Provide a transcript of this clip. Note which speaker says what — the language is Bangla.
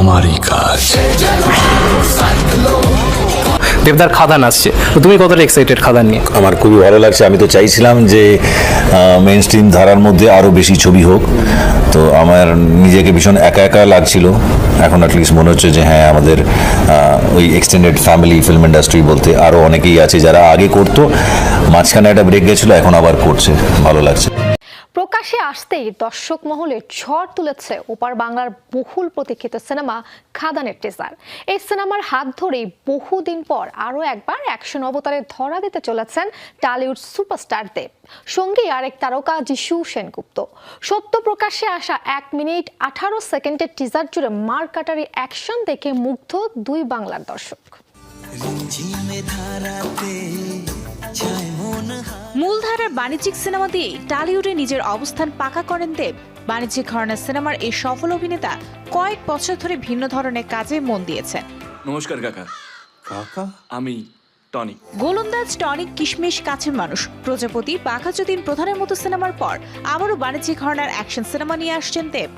Speaker 1: আমারই কাজ।
Speaker 2: দেবদার খাদান আসছে, তো তুমি কতটা এক্সাইটেড খাদান নিয়ে?
Speaker 3: আমার খুবই ভালো লাগছে। আমি তো চাইছিলাম যে মেইন স্ট্রিম ধারার মধ্যে আরও বেশি ছবি হোক, তো আমার নিজেকে ভীষণ একা একা লাগছিল। এখন অ্যাটলিস্ট মনে হচ্ছে যে হ্যাঁ, আমাদের ওই এক্সটেন্ডেড ফ্যামিলি ফিল্ম ইন্ডাস্ট্রি বলতে আরও অনেকেই আছে যারা আগে করতো, মাঝখানে একটা ব্রেক গেছিলো, এখন আবার করছে, ভালো লাগছে।
Speaker 4: প্রকাশ্যে আসতেই দর্শক মহলে ঝড় তুলেছে ওপার বাংলার বহুল প্রতীক্ষিত সিনেমা খাদানের টিজার। এই সিনেমার হাত ধরেই বহুদিন পর আরও একবার অ্যাকশন অবতারে ধরা দিতে চলেছেন টলিউড সুপারস্টার দেব, সঙ্গী আরেক তারকা যিশু সেনগুপ্ত। সত্য প্রকাশ্যে আসা 1 মিনিট 18 সেকেন্ডের টিজার জুড়ে মারকাটারি অ্যাকশন দেখে মুগ্ধ দুই বাংলার দর্শক।
Speaker 5: মূলধারার বাণিজ্যিক সিনেমা দিয়েই টলিউডে নিজের অবস্থান পাকা করেন দেব। বাণিজ্যিক ঘরানার সিনেমার এই সফল অভিনেতা কয়েক বছর ধরে ভিন্ন ধরনের কাজে মন দিয়েছেন।
Speaker 6: নমস্কার কাকা। কাকা? আমি টনি।
Speaker 5: গোলন্দাজ, টনিক, কিশমিশ, কাছের মানুষ, প্রজাপতি, বাঘাযতীন প্রধানের মতো সিনেমার পর আবারও বাণিজ্যিক ঘরানার অ্যাকশন সিনেমা নিয়ে আসছেন দেব।